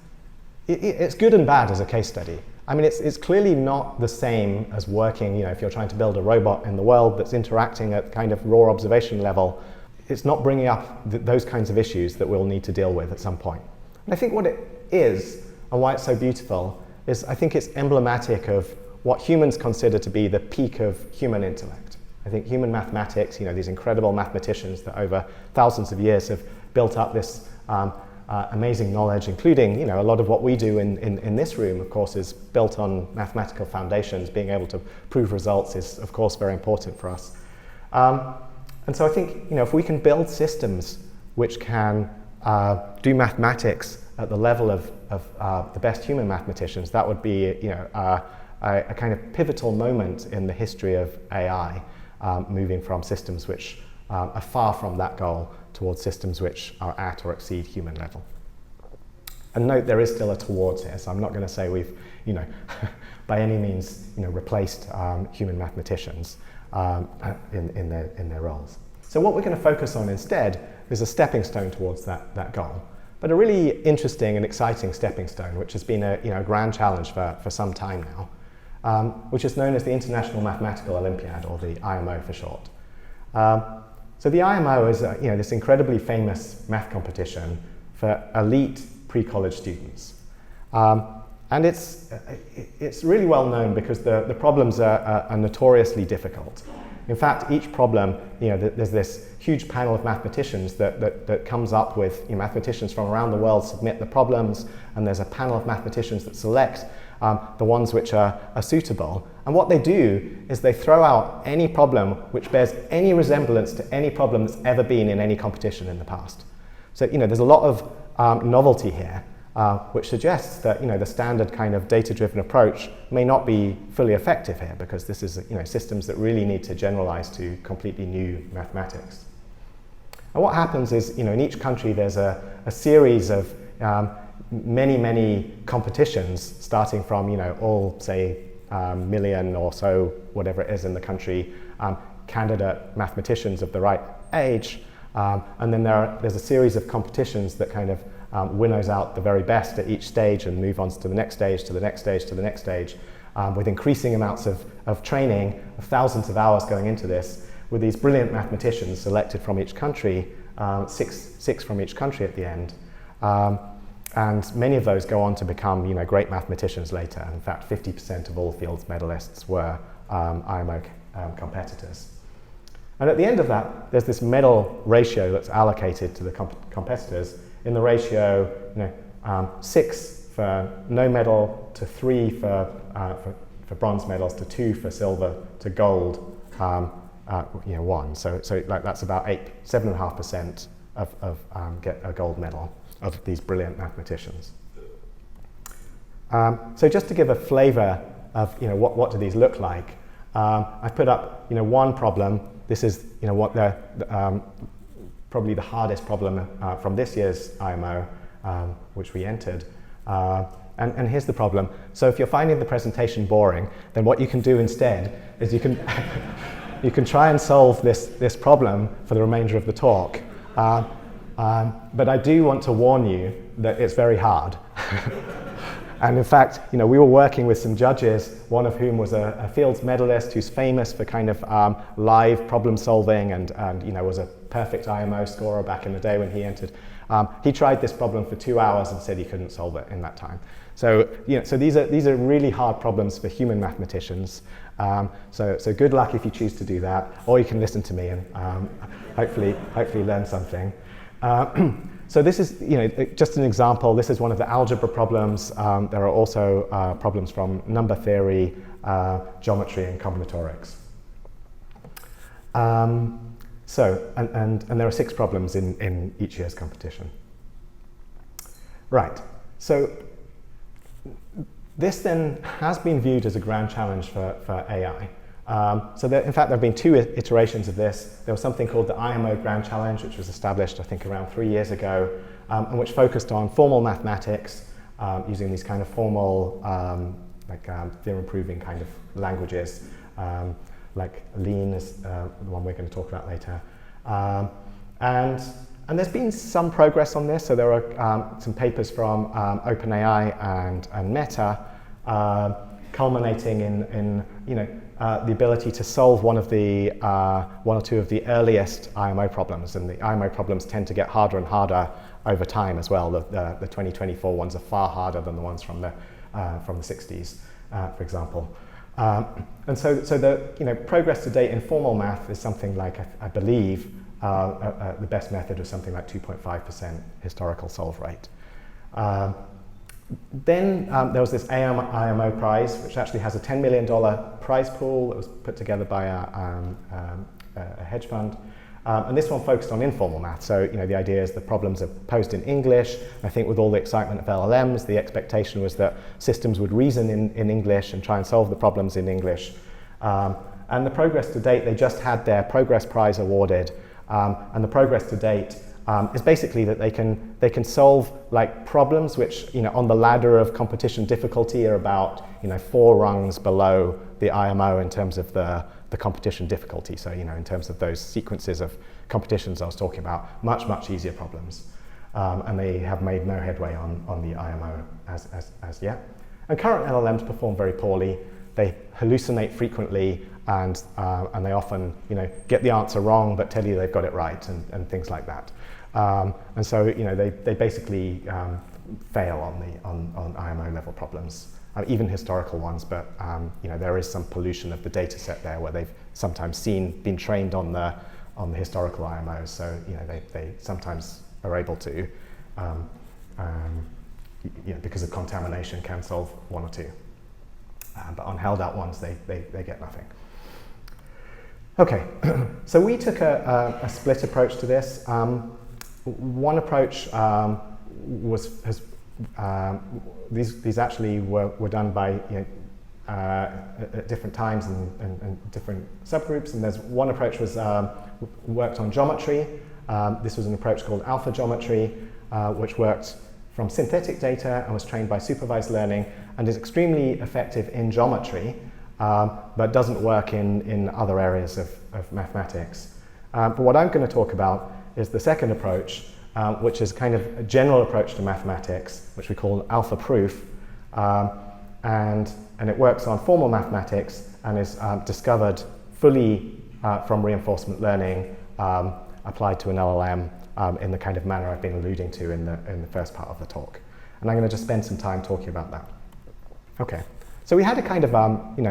it's good and bad as a case study. I mean, it's clearly not the same as working, if you're trying to build a robot in the world that's interacting at kind of raw observation level. It's not bringing up those kinds of issues that we'll need to deal with at some point. And I think what it is, and why it's so beautiful, is I think it's emblematic of what humans consider to be the peak of human intellect. I think human mathematics, these incredible mathematicians that over thousands of years have built up this amazing knowledge, including, a lot of what we do in this room, of course, is built on mathematical foundations. Being able to prove results is, of course, very important for us. And so I think, if we can build systems which can do mathematics at the level of the best human mathematicians, that would be, a kind of pivotal moment in the history of AI, moving from systems which are far from that goal towards systems which are at or exceed human level. And note, there is still a towards here, so I'm not going to say we've, by any means, replaced human mathematicians in their roles. So what we're going to focus on instead is a stepping stone towards that goal, but a really interesting and exciting stepping stone, which has been a grand challenge for some time now, which is known as the International Mathematical Olympiad, or the IMO for short. So the IMO is this incredibly famous math competition for elite pre-college students. And it's really well known because the problems are notoriously difficult. In fact, each problem, there's this huge panel of mathematicians that comes up with, mathematicians from around the world submit the problems, and there's a panel of mathematicians that select the ones which are suitable. And what they do is they throw out any problem which bears any resemblance to any problem that's ever been in any competition in the past. So, there's a lot of novelty here, which suggests that, the standard kind of data-driven approach may not be fully effective here, because this is, systems that really need to generalize to completely new mathematics. And what happens is, in each country there's a series of many competitions, starting from, all, say, million or so, whatever it is in the country, candidate mathematicians of the right age, and then there's a series of competitions that kind of winnows out the very best at each stage and move on to the next stage, to the next stage, to the next stage, with increasing amounts of training, of thousands of hours going into this, with these brilliant mathematicians selected from each country, six from each country at the end. And many of those go on to become, great mathematicians later. In fact, 50% of all Fields medalists were IMO competitors. And at the end of that, there's this medal ratio that's allocated to the competitors. In the ratio, 6 for no medal, to 3 for bronze medals, to 2 for silver, to gold, 1. So that's about 7.5% of get a gold medal of these brilliant mathematicians. So just to give a flavor of what do these look like, I've put up one problem. This is what the probably the hardest problem from this year's IMO, which we entered. And here's the problem. So if you're finding the presentation boring, then what you can do instead is you can you can try and solve this problem for the remainder of the talk. But I do want to warn you that it's very hard. And in fact, we were working with some judges, one of whom was a Fields medalist who's famous for kind of live problem solving and was a perfect IMO scorer back in the day when he entered. He tried this problem for 2 hours and said he couldn't solve it in that time. So, so these are really hard problems for human mathematicians. So good luck if you choose to do that, or you can listen to me and hopefully learn something. So this is, just an example. This is one of the algebra problems. There are also problems from number theory, geometry, and combinatorics. And there are 6 problems in each year's competition. Right. So this then has been viewed as a grand challenge for AI. In fact, there have been 2 iterations of this. There was something called the IMO Grand Challenge, which was established, I think, around 3 years ago, and which focused on formal mathematics using these kind of formal, theorem-proving kind of languages, like Lean is the one we're going to talk about later. And there's been some progress on this. So there are some papers from OpenAI and Meta culminating in the ability to solve one or 2 of the earliest IMO problems, and the IMO problems tend to get harder and harder over time as well. The 2024 ones are far harder than the ones from the 60s, for example. And so the progress to date in formal math is something like, I believe, the best method was something like 2.5% historical solve rate. Then there was this IMO prize, which actually has a $10 million prize pool that was put together by a hedge fund. And this one focused on informal math. So, the idea is the problems are posed in English. I think with all the excitement of LLMs, the expectation was that systems would reason in English and try and solve the problems in English. And the progress to date, they just had their progress prize awarded. And the progress to date is basically that they can solve like problems which, on the ladder of competition difficulty are about, 4 rungs below the IMO in terms of the competition difficulty. So, in terms of those sequences of competitions I was talking about, much easier problems. And they have made no headway on the IMO as yet. And current LLMs perform very poorly. They hallucinate frequently, and they often, get the answer wrong but tell you they've got it right, and things like that. And so, they basically fail on IMO level problems, even historical ones. But there is some pollution of the data set there where they've sometimes been trained on the historical IMOs. So they sometimes are able to, because of contamination, can solve 1 or 2. But on held out ones, they get nothing. Okay, so we took a split approach to this. One approach these actually were done by at different times and different subgroups. And there's one approach was worked on geometry. This was an approach called alpha geometry, which worked from synthetic data and was trained by supervised learning and is extremely effective in geometry, but doesn't work in other areas of mathematics. But what I'm going to talk about is the second approach, which is kind of a general approach to mathematics, which we call AlphaProof, and it works on formal mathematics and is discovered fully from reinforcement learning applied to an LLM in the kind of manner I've been alluding to in the first part of the talk. And I'm going to just spend some time talking about that. Okay, so we had a kind of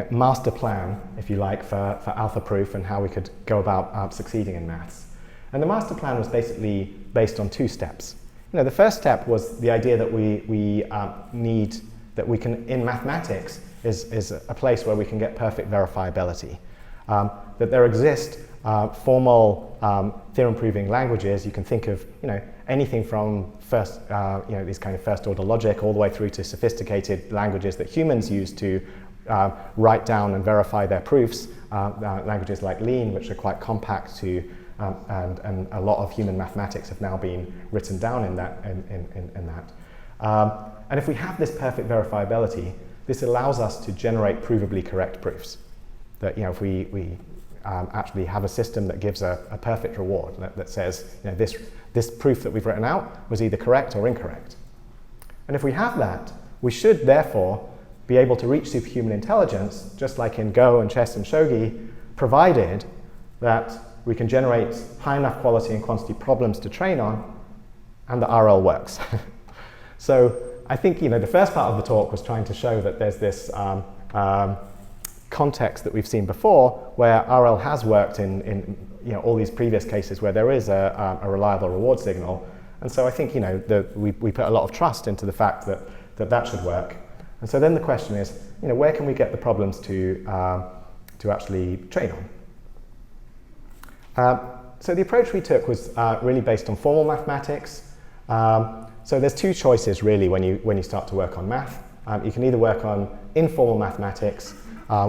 master plan, if you like, for AlphaProof and how we could go about succeeding in maths. And the master plan was basically based on 2 steps. The first step was the idea that we need, that we can, in mathematics, is a place where we can get perfect verifiability. That there exist formal theorem-proving languages. You can think of anything from these kind of first-order logic all the way through to sophisticated languages that humans use to write down and verify their proofs. Languages like Lean, which are quite compact to and a lot of human mathematics have now been written down in that. And if we have this perfect verifiability, this allows us to generate provably correct proofs. That if we actually have a system that gives a perfect reward that says this proof that we've written out was either correct or incorrect. And if we have that, we should therefore be able to reach superhuman intelligence, just like in Go and chess and shogi, provided that we can generate high enough quality and quantity problems to train on, and the RL works. So I think the first part of the talk was trying to show that there's this context that we've seen before, where RL has worked in all these previous cases where there is a reliable reward signal, And so I think, we put a lot of trust into the fact that should work. And so then the question is, where can we get the problems to actually train on? So the approach we took was really based on formal mathematics. So there's two choices really when you start to work on math. You can either work on informal mathematics,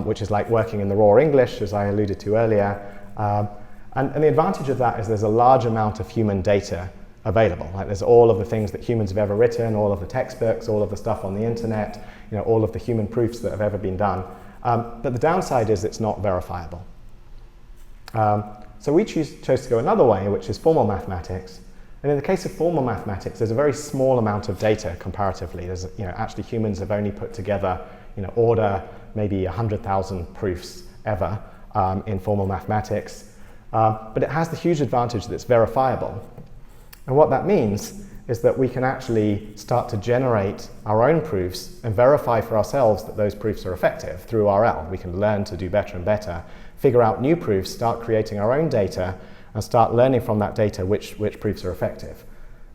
which is like working in the raw English, as I alluded to earlier. And the advantage of that is there's a large amount of human data available. Like there's all of the things that humans have ever written, all of the textbooks, all of the stuff on the internet, all of the human proofs that have ever been done. But the downside is it's not verifiable. So we chose to go another way, which is formal mathematics. And in the case of formal mathematics, there's a very small amount of data comparatively. There's, actually humans have only put together, order maybe 100,000 proofs ever in formal mathematics. But it has the huge advantage that it's verifiable. And what that means is that we can actually start to generate our own proofs and verify for ourselves that those proofs are effective through RL. We can learn to do better and better, figure out new proofs, start creating our own data, and start learning from that data which proofs are effective.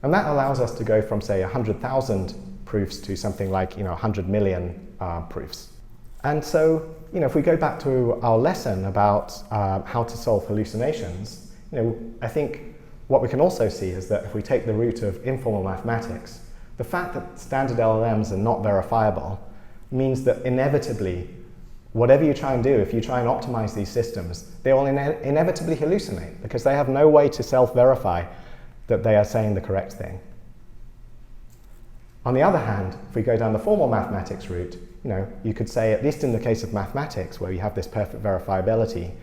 And that allows us to go from, say, 100,000 proofs to something like 100 million proofs. And so, if we go back to our lesson about how to solve hallucinations, I think what we can also see is that if we take the route of informal mathematics, the fact that standard LLMs are not verifiable means that inevitably, whatever you try and do, if you try and optimize these systems, they will inevitably hallucinate because they have no way to self-verify that they are saying the correct thing. On the other hand, if we go down the formal mathematics route, you could say, at least in the case of mathematics, where you have this perfect verifiability,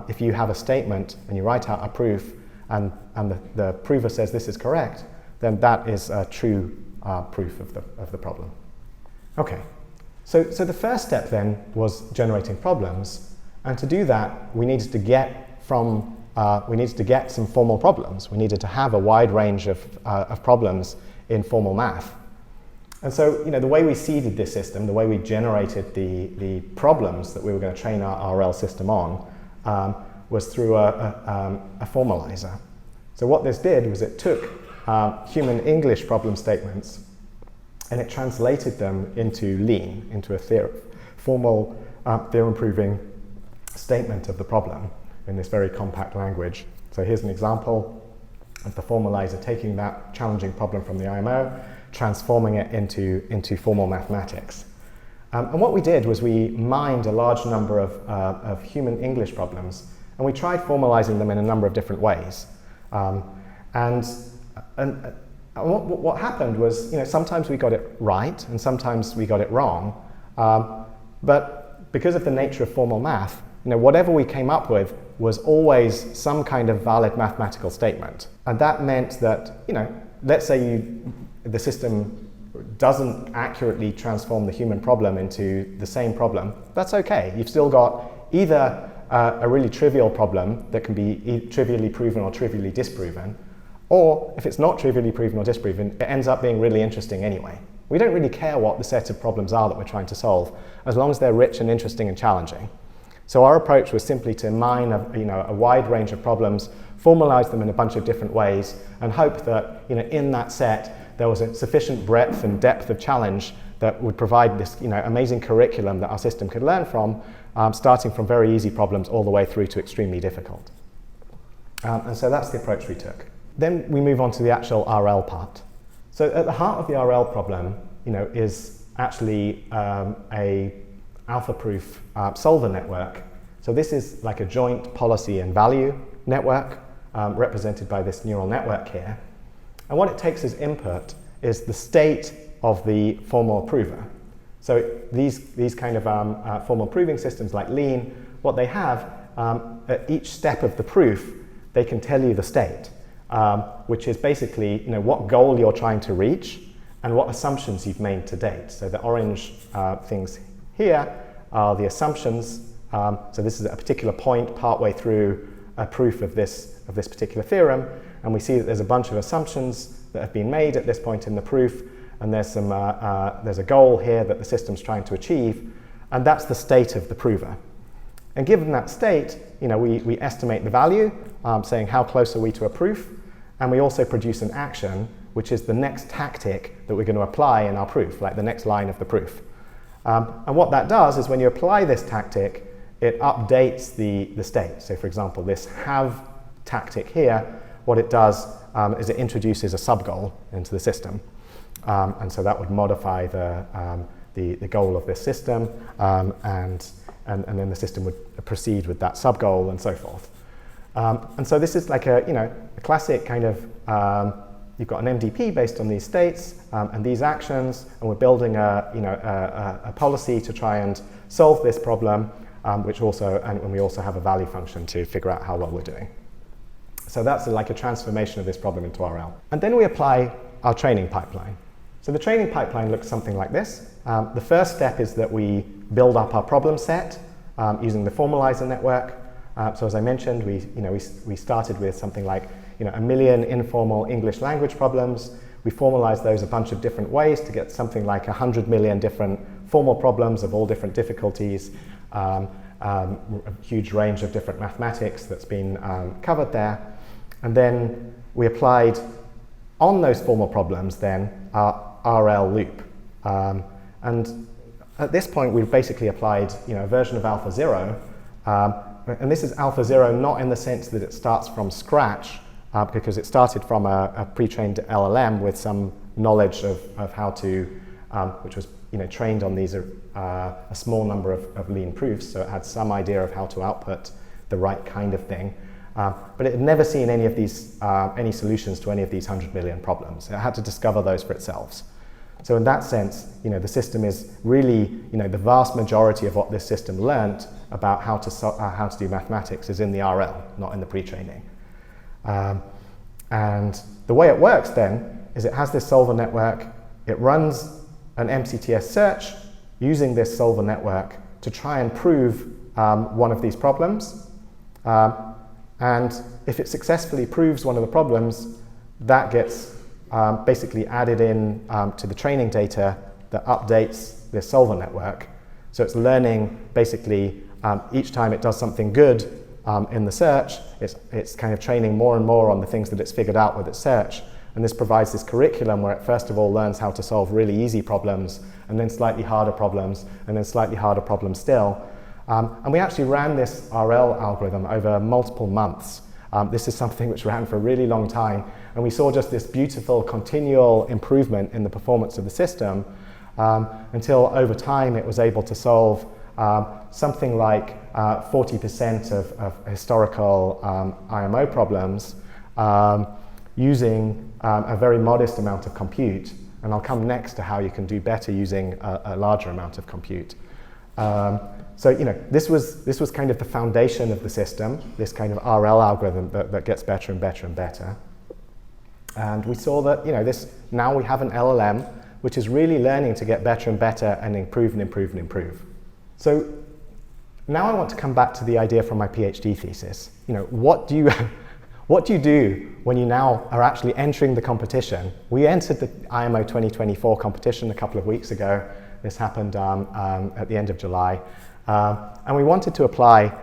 if you have a statement and you write out a proof and the prover says this is correct, then that is a true proof of the problem. Okay, so the first step then was generating problems, and to do that we needed to get some formal problems. We needed to have a wide range of problems in formal math. And so, the way we seeded this system, the way we generated the problems that we were going to train our RL system on, was through a formalizer. So what this did was it took human English problem statements and it translated them into lean, into a formal theorem-proving statement of the problem in this very compact language. So here's an example of the formalizer taking that challenging problem from the IMO, transforming it into formal mathematics. And what we did was we mined a large number of human English problems, and we tried formalizing them in a number of different ways. And what happened was, sometimes we got it right, and sometimes we got it wrong. But because of the nature of formal math, whatever we came up with was always some kind of valid mathematical statement. And that meant that, let's say the system doesn't accurately transform the human problem into the same problem, that's okay. You've still got either a really trivial problem that can be trivially proven or trivially disproven, or if it's not trivially proven or disproven, it ends up being really interesting anyway. We don't really care what the set of problems are that we're trying to solve, as long as they're rich and interesting and challenging. So our approach was simply to mine a wide range of problems, formalize them in a bunch of different ways, and hope that in that set there was a sufficient breadth and depth of challenge that would provide this amazing curriculum that our system could learn from, starting from very easy problems all the way through to extremely difficult. And so that's the approach we took. Then we move on to the actual RL part. So at the heart of the RL problem, is actually a AlphaProof solver network. So this is like a joint policy and value network represented by this neural network here. And what it takes as input is the state of the formal prover. So these kind of formal proving systems like Lean, what they have at each step of the proof, they can tell you the state, which is basically what goal you're trying to reach and what assumptions you've made to date. So the orange things here are the assumptions. So this is a particular point partway through a proof of this particular theorem, and we see that there's a bunch of assumptions that have been made at this point in the proof, and there's a goal here that the system's trying to achieve, and that's the state of the prover. And given that state, we estimate the value, saying how close are we to a proof, and we also produce an action, which is the next tactic that we're going to apply in our proof, like the next line of the proof. And what that does is when you apply this tactic, it updates the state. So for example, this have tactic here, what it does is it introduces a sub-goal into the system. And so that would modify the goal of this system, and then the system would proceed with that sub-goal and so forth. And so this is like a classic kind of, you've got an MDP based on these states and these actions, and we're building a policy to try and solve this problem, and we also have a value function to figure out how well we're doing. So that's like a transformation of this problem into RL. And then we apply our training pipeline. So the training pipeline looks something like this. The first step is that we build up our problem set using the formalizer network. So as I mentioned, we started with something like 1 million informal English language problems. We formalized those a bunch of different ways to get something like 100 million different formal problems of all different difficulties, a huge range of different mathematics that's been covered there. And then we applied on those formal problems then our RL loop. And at this point we've basically applied a version of AlphaZero. And this is AlphaZero not in the sense that it starts from scratch, because it started from a pre-trained LLM with some knowledge of how to, which was trained on these a small number of lean proofs, so it had some idea of how to output the right kind of thing. But it had never seen any of these, any solutions to any of these 100 million problems. It had to discover those for itself. So in that sense, the system is really, the vast majority of what this system learnt about how to do mathematics is in the RL, not in the pre-training. And the way it works then is it has this solver network. It runs an MCTS search using this solver network to try and prove one of these problems. And if it successfully proves one of the problems, that gets basically added in to the training data that updates this solver network. So it's learning basically each time it does something good in the search, it's kind of training more and more on the things that it's figured out with its search. And this provides this curriculum where it first of all learns how to solve really easy problems, and then slightly harder problems, and then slightly harder problems still. And we actually ran this RL algorithm over multiple months. This is something which ran for a really long time, and we saw just this beautiful continual improvement in the performance of the system until over time it was able to solve something like 40% of historical IMO problems using a very modest amount of compute. And I'll come next to how you can do better using a larger amount of compute. So this was kind of the foundation of the system, this kind of RL algorithm that gets better and better and better. And we saw that now we have an LLM which is really learning to get better and better and improve and improve and improve. So now I want to come back to the idea from my PhD thesis. What do you do when you now are actually entering the competition? We entered the IMO 2024 competition a couple of weeks ago. This happened at the end of July. And we wanted to apply,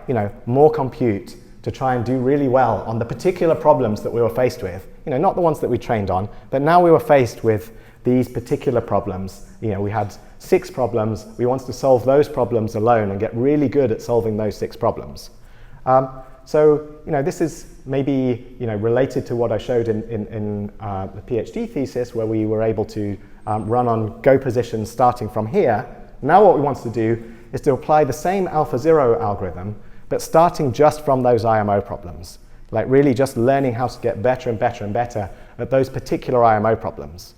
more compute to try and do really well on the particular problems that we were faced with. Not the ones that we trained on, but now we were faced with these particular problems. We had 6 problems. We wanted to solve those problems alone and get really good at solving those 6 problems. So this is maybe related to what I showed in the PhD thesis, where we were able to run on Go positions starting from here. Now what we want to do is to apply the same AlphaZero algorithm, but starting just from those IMO problems, like really just learning how to get better and better and better at those particular IMO problems.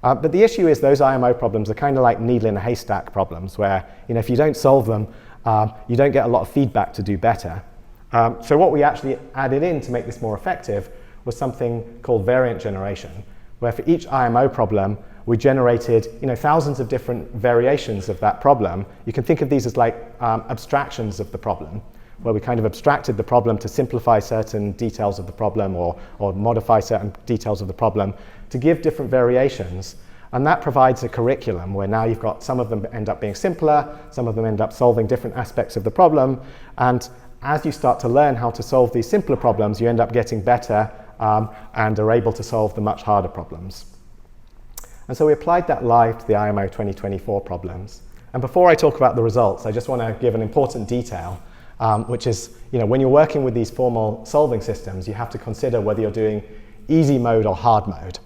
But the issue is those IMO problems are kind of like needle in a haystack problems, where if you don't solve them, you don't get a lot of feedback to do better. So what we actually added in to make this more effective was something called variant generation, where for each IMO problem, we generated thousands of different variations of that problem. You can think of these as like abstractions of the problem, where we kind of abstracted the problem to simplify certain details of the problem or modify certain details of the problem to give different variations. And that provides a curriculum where now you've got some of them end up being simpler, some of them end up solving different aspects of the problem. And as you start to learn how to solve these simpler problems, you end up getting better and are able to solve the much harder problems. And so we applied that live to the IMO 2024 problems. And before I talk about the results, I just want to give an important detail, which is, when you're working with these formal solving systems, you have to consider whether you're doing easy mode or hard mode.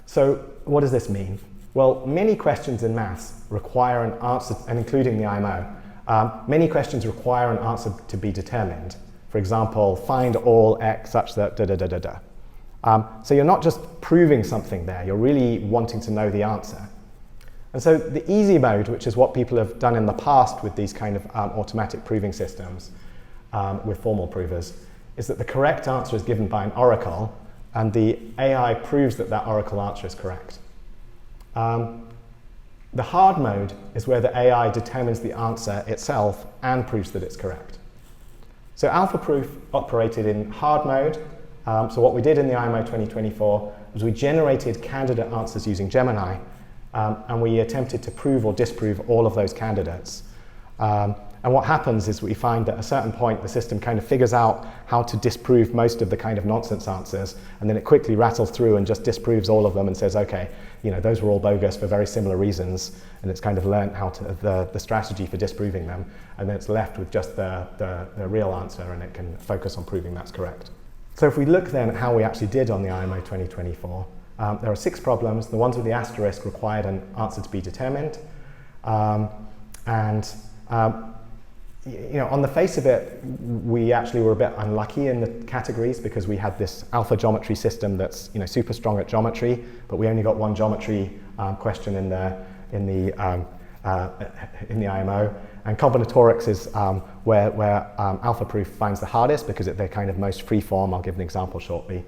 So what does this mean? Well, many questions in maths require an answer, and including the IMO, many questions require an answer to be determined. For example, find all x such that da-da-da-da-da. So you're not just proving something there, you're really wanting to know the answer. And so the easy mode, which is what people have done in the past with these kind of automatic proving systems, with formal provers, is that the correct answer is given by an oracle, and the AI proves that that oracle answer is correct. The hard mode is where the AI determines the answer itself and proves that it's correct. So AlphaProof operated in hard mode. So what we did in the IMO 2024 was we generated candidate answers using Gemini, and we attempted to prove or disprove all of those candidates. And what happens is we find that at a certain point the system kind of figures out how to disprove most of the kind of nonsense answers, and then it quickly rattles through and just disproves all of them and says, okay, those were all bogus for very similar reasons, and it's kind of learned how to the strategy for disproving them, and then it's left with just the real answer, and it can focus on proving that's correct. So if we look then at how we actually did on the IMO 2024, there are 6 problems. The ones with the asterisk required an answer to be determined. On the face of it, we actually were a bit unlucky in the categories because we had this alpha geometry system that's super strong at geometry, but we only got one geometry question in the IMO. And combinatorics is where AlphaProof finds the hardest because they're kind of most free form. I'll give an example shortly.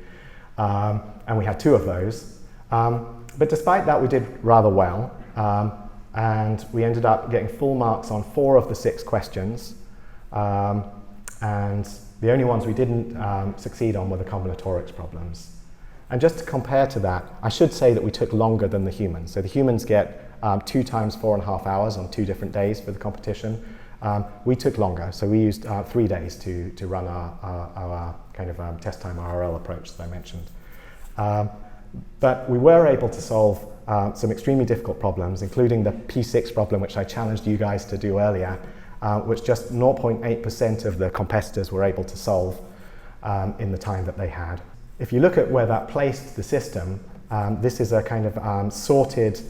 And we had 2 of those. But despite that, we did rather well. And we ended up getting full marks on 4 of the 6 questions. And the only ones we didn't succeed on were the combinatorics problems. And just to compare to that, I should say that we took longer than the humans. So the humans get 2 times 4.5 hours on 2 different days for the competition. We took longer, so we used 3 days to run our kind of test time RL approach that I mentioned. But we were able to solve some extremely difficult problems, including the P6 problem, which I challenged you guys to do earlier, which just 0.8% of the competitors were able to solve in the time that they had. If you look at where that placed the system, this is a kind of sorted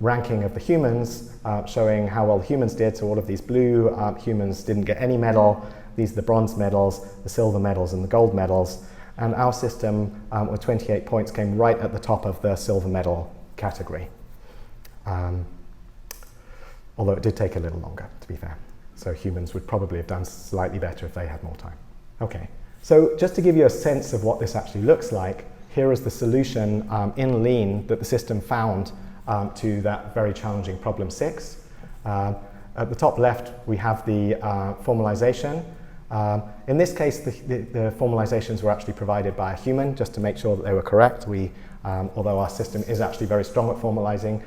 ranking of the humans, showing how well the humans did. So all of these blue humans didn't get any medal. These are the bronze medals, the silver medals, and the gold medals. And our system, with 28 points, came right at the top of the silver medal category. Although it did take a little longer, to be fair. So humans would probably have done slightly better if they had more time. Okay, so just to give you a sense of what this actually looks like, here is the solution in lean that the system found to that very challenging problem 6. At the top left, we have the formalization. In this case, the formalizations were actually provided by a human just to make sure that they were correct. Although our system is actually very strong at formalizing,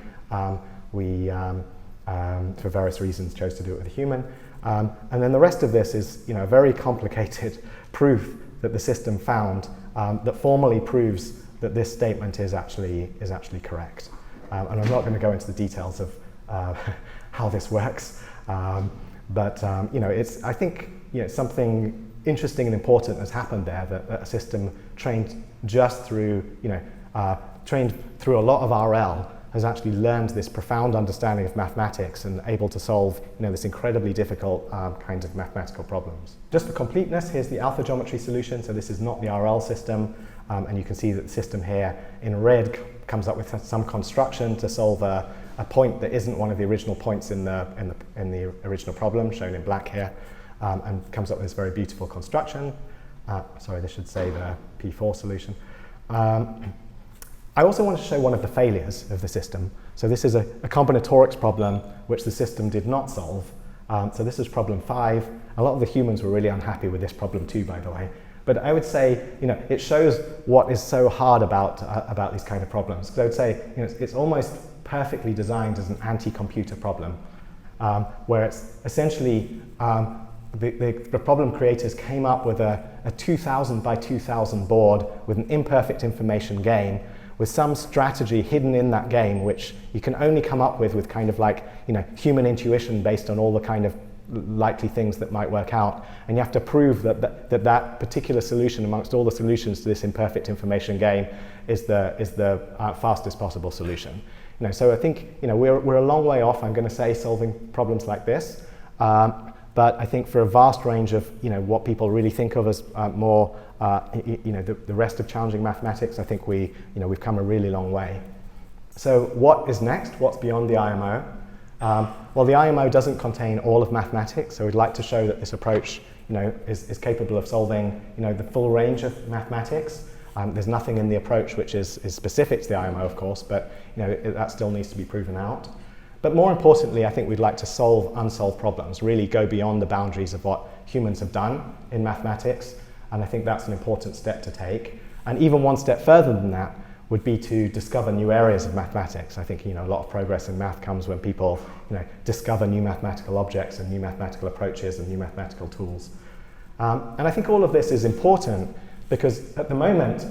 we, for various reasons, chose to do it with a human. And then the rest of this is a very complicated proof that the system found that formally proves that this statement is actually correct. And I'm not going to go into the details of how this works, but I think something interesting and important has happened there, that a system trained just through trained through a lot of RL has actually learned this profound understanding of mathematics and able to solve this incredibly difficult kinds of mathematical problems. Just for completeness, here's the alpha geometry solution. So this is not the RL system, and you can see that the system here in red comes up with some construction to solve a point that isn't one of the original points in the original problem, shown in black here, and comes up with this very beautiful construction. Sorry, this should say the P4 solution. I also want to show one of the failures of the system. So this is a combinatorics problem which the system did not solve. So this is problem 5. A lot of the humans were really unhappy with this problem too, by the way. But I would say, it shows what is so hard about these kind of problems. Because I would say, it's almost perfectly designed as an anti-computer problem, where it's essentially the problem creators came up with a 2000 by 2000 board with an imperfect information game with some strategy hidden in that game, which you can only come up with kind of like, human intuition based on all the kind of likely things that might work out. And you have to prove that particular solution amongst all the solutions to this imperfect information game is the fastest possible solution. So I think, we're a long way off, I'm going to say, solving problems like this. But I think for a vast range of, what people really think of as more, the rest of challenging mathematics, I think we've come a really long way. So what is next? What's beyond the IMO? Well, the IMO doesn't contain all of mathematics, so we'd like to show that this approach, is capable of solving, the full range of mathematics. There's nothing in the approach which is specific to the IMO, of course, but that still needs to be proven out. But more importantly, I think we'd like to solve unsolved problems, really go beyond the boundaries of what humans have done in mathematics, and I think that's an important step to take. And even one step further than that would be to discover new areas of mathematics. I think a lot of progress in math comes when people discover new mathematical objects and new mathematical approaches and new mathematical tools. And I think all of this is important because at the moment,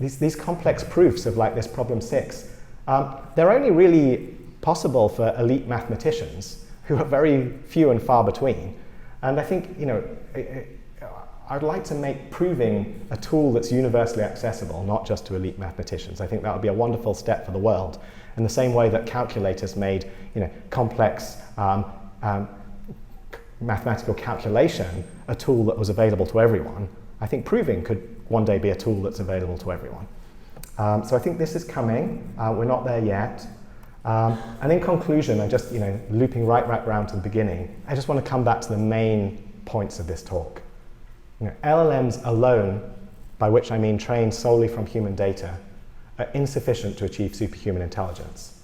these complex proofs of like this problem 6, they're only really possible for elite mathematicians who are very few and far between. And I think, I'd like to make proving a tool that's universally accessible, not just to elite mathematicians. I think that would be a wonderful step for the world. In the same way that calculators made, complex mathematical calculation a tool that was available to everyone, I think proving could one day be a tool that's available to everyone. So I think this is coming. We're not there yet. And in conclusion, I just, looping right back around to the beginning, I just want to come back to the main points of this talk. LLMs alone, by which I mean trained solely from human data, are insufficient to achieve superhuman intelligence.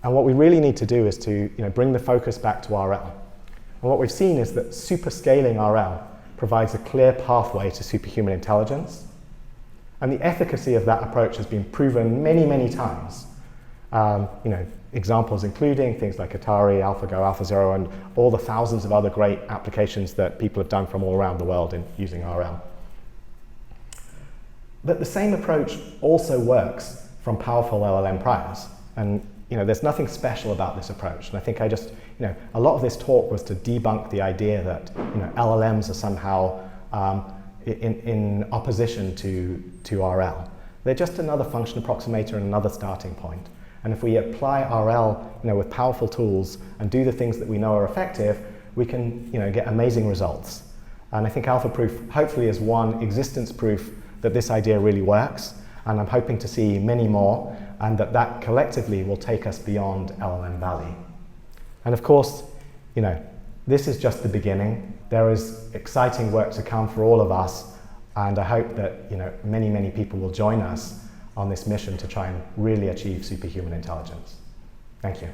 And what we really need to do is to bring the focus back to RL. And what we've seen is that superscaling RL provides a clear pathway to superhuman intelligence. And the efficacy of that approach has been proven many, many times. Examples including things like Atari, AlphaGo, AlphaZero, and all the thousands of other great applications that people have done from all around the world in using RL. But the same approach also works from powerful LLM priors. And there's nothing special about this approach. And I think a lot of this talk was to debunk the idea that LLMs are somehow in opposition to RL. They're just another function approximator and another starting point. And if we apply RL, with powerful tools and do the things that we know are effective, we can, get amazing results. And I think AlphaProof hopefully is one existence proof that this idea really works. And I'm hoping to see many more, and that collectively will take us beyond LLM Valley. And of course, this is just the beginning. There is exciting work to come for all of us, and I hope that, many, many people will join us on this mission to try and really achieve superhuman intelligence. Thank you.